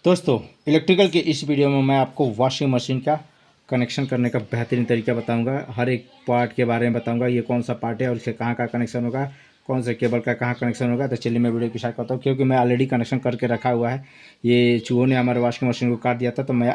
दोस्तों, इलेक्ट्रिकल के इस वीडियो में मैं आपको वॉशिंग मशीन का कनेक्शन करने का बेहतरीन तरीका बताऊंगा। हर एक पार्ट के बारे में बताऊंगा, ये कौन सा पार्ट है और इससे कहाँ कहाँ कनेक्शन होगा, कौन से केबल का कहाँ कनेक्शन होगा। तो चलिए मैं वीडियो की स्टार्ट करता हूँ, क्योंकि मैं ऑलरेडी कनेक्शन करके रखा हुआ है। ये चूहों ने हमारे वॉशिंग मशीन को काट दिया था, तो मैं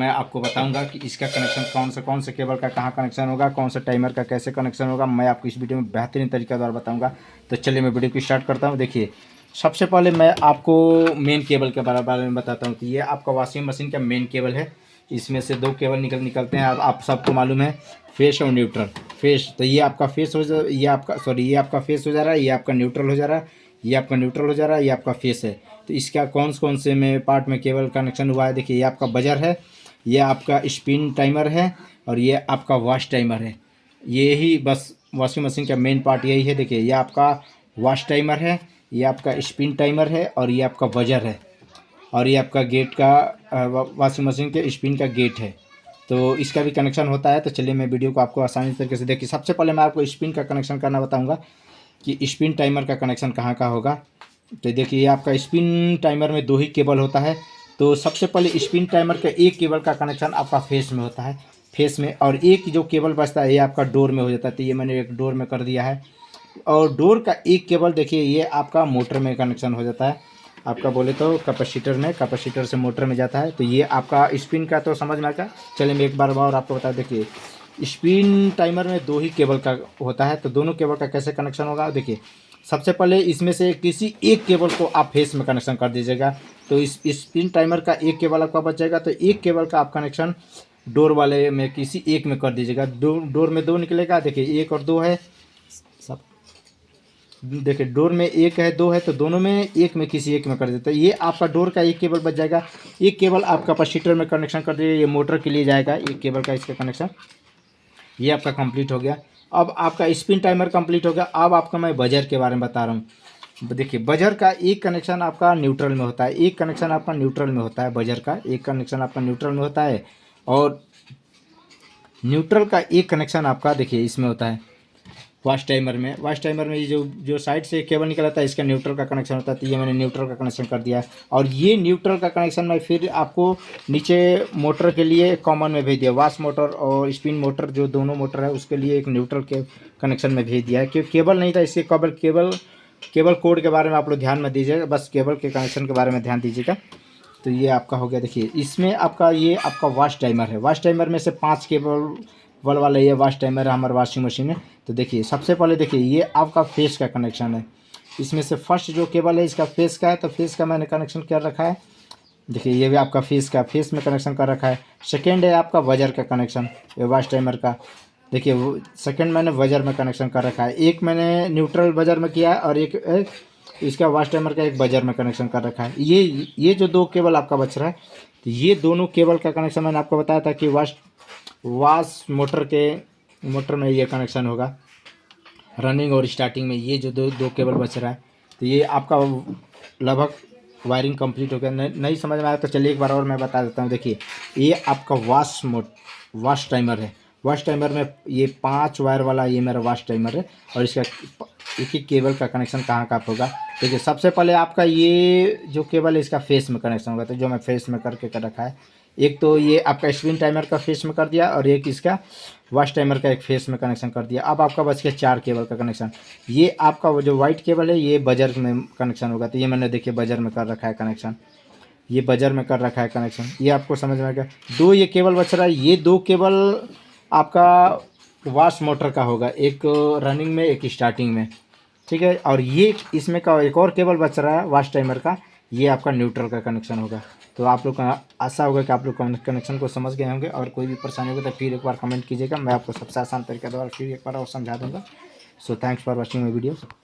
आपको बताऊंगा कि इसका कनेक्शन कौन से केबल का कहाँ कनेक्शन होगा, कौन सा टाइमर का कैसे कनेक्शन होगा। मैं आपको इस वीडियो में बेहतरीन तरीका द्वारा बताऊंगा। तो चलिए मैं वीडियो को स्टार्ट करता हूँ। देखिए, सबसे पहले मैं आपको मेन केबल के बारे में बताता हूँ कि ये आपका वॉशिंग मशीन का मेन केबल है। इसमें से दो केबल निकलते हैं। आप सबको मालूम है, फेस और न्यूट्रल। फेस तो ये आपका फेस हो जा ये आपका सॉरी ये आपका फेस हो जा रहा है, ये आपका न्यूट्रल हो जा रहा है, ये आपका न्यूट्रल हो जा रहा है, ये आपका फेस है। तो इसका कौन से में पार्ट में केबल कनेक्शन हुआ है। देखिए, ये आपका बजर है, ये आपका स्पिन टाइमर है और ये आपका वॉश टाइमर है। ये ही बस वॉशिंग मशीन का मेन पार्ट यही है। देखिए, ये आपका वॉश टाइमर है, ये आपका स्पिन टाइमर है और ये आपका बजर है और ये आपका गेट का वॉशिंग मशीन के स्पिन का गेट है। तो इसका भी कनेक्शन होता है। तो चलिए मैं वीडियो को आपको आसानी तरीके से देखिए। सबसे पहले मैं आपको स्पिन का कनेक्शन करना बताऊंगा कि स्पिन टाइमर का कनेक्शन कहाँ का होगा। तो देखिए, ये आपका स्पिन टाइमर में दो ही केबल होता है। तो सबसे पहले स्पिन टाइमर का एक केबल का कनेक्शन आपका फेस में होता है, फेस में, और एक जो केबल बचता है ये आपका डोर में हो जाता है। तो ये मैंने एक डोर में कर दिया है। और डोर का एक केबल देखिए, ये आपका मोटर में कनेक्शन हो जाता है। आपका बोले तो कैपेसिटर से मोटर में जाता है। तो ये आपका स्पिन का तो समझ में आता। चलिए मैं एक बार और आपको बता। देखिए, स्पिन टाइमर में दो ही केबल का होता है। तो दोनों केबल का कैसे कनेक्शन होगा। देखिए, सबसे पहले इसमें से किसी एक केबल को आप फेस में कनेक्शन कर दीजिएगा। तो इस स्पिन टाइमर का एक केबल आपका बच जाएगा। तो एक केबल का आप कनेक्शन डोर वाले में किसी एक में कर दीजिएगा। डोर में दो निकलेगा। देखिए, एक और दो है। सब देखिए, डोर में एक है, दो है, तो दोनों में एक में किसी एक में कर देते हैं। ये आपका डोर का एक केबल बच जाएगा। एक केबल आप कैपेसिटर में कनेक्शन कर दीजिए, ये मोटर के लिए जाएगा एक केबल का इसका कनेक्शन। ये आपका कंप्लीट हो गया। अब आपका स्पिन टाइमर कंप्लीट हो गया। अब आपका मैं बजर के बारे में बता रहा हूँ। देखिए, बजर का एक कनेक्शन आपका न्यूट्रल में होता है, एक कनेक्शन आपका न्यूट्रल में होता है। बजर का एक कनेक्शन आपका न्यूट्रल में होता है और न्यूट्रल का एक कनेक्शन आपका देखिए इसमें होता है वॉश टाइमर में ये जो साइड से केबल निकल आता है, इसका न्यूट्रल का कनेक्शन होता है। तो ये मैंने न्यूट्रल का कनेक्शन कर दिया है। और ये न्यूट्रल का कनेक्शन मैं फिर आपको नीचे मोटर के लिए कॉमन में भेज दिया। वॉश मोटर और स्पिन मोटर जो दोनों मोटर है उसके लिए एक न्यूट्रल के कनेक्शन में भेज दिया है, क्योंकि केबल नहीं था। इसके केबल कोड के बारे में आप लोग ध्यान में दीजिएगा, बस केबल के कनेक्शन के बारे में ध्यान दीजिएगा। तो ये आपका हो गया। देखिए, इसमें ये आपका वॉश टाइमर है। वॉश टाइमर में से 5 केबल वाला ये वॉश टाइमर है हमारे वॉशिंग मशीन में। तो देखिए, सबसे पहले देखिए, ये आपका फेस का कनेक्शन है। इसमें से फर्स्ट जो केबल है इसका फेस का है। तो फेस का मैंने कनेक्शन कर रखा है। देखिए, ये भी आपका फेस में कनेक्शन कर रखा है। सेकेंड है आपका वजर का कनेक्शन, ये वॉश टाइमर का। देखिए, वो सेकेंड मैंने वजर में कनेक्शन कर रखा है। एक मैंने न्यूट्रल वजर में किया है और एक इसका वॉश टाइमर का एक बजर में कनेक्शन कर रखा है। ये जो दो केबल आपका बच रहा है, तो ये दोनों केबल का कनेक्शन मैंने आपको बताया था कि वॉश मोटर में ये कनेक्शन होगा। रनिंग और स्टार्टिंग में ये जो दो केबल बच रहा है, तो ये आपका लगभग वायरिंग कंप्लीट हो गया। नहीं समझ में आया तो चलिए एक बार और मैं बता देता हूँ। देखिए, ये आपका वॉश टाइमर है। वॉश टाइमर में ये 5 वायर वाला ये मेरा वॉश टाइमर है। और इसका एक ही केबल का कनेक्शन कहाँ होगा। देखिए, सबसे पहले आपका ये जो केबल है इसका फेस में कनेक्शन होगा। तो जो मैं फेस में करके कर रखा है, एक तो ये आपका स्पिन टाइमर का फेस में कर दिया और एक इसका वॉश टाइमर का एक फेस में कनेक्शन कर दिया। अब आपका बच गया 4 केबल का कनेक्शन। ये आपका वो जो वाइट केबल है ये बजर में कनेक्शन होगा। तो ये मैंने देखिए बजर में कर रखा है कनेक्शन, ये बजर में कर रखा है कनेक्शन। ये आपको समझ में आ गया। दो ये केबल बच रहा है, ये दो केबल आपका वॉश मोटर का होगा, एक रनिंग में एक स्टार्टिंग में, ठीक है। और ये इसमें का एक और केबल बच रहा है वॉश टाइमर का, ये आपका न्यूट्रल का कनेक्शन होगा। तो आप लोग का आशा होगा कि आप लोग कनेक्शन को समझ गए होंगे। और कोई भी परेशानी होगी तो फिर एक बार कमेंट कीजिएगा, मैं आपको सबसे आसान तरीके द्वारा फिर एक बार और समझा दूंगा। So thanks for watching my video.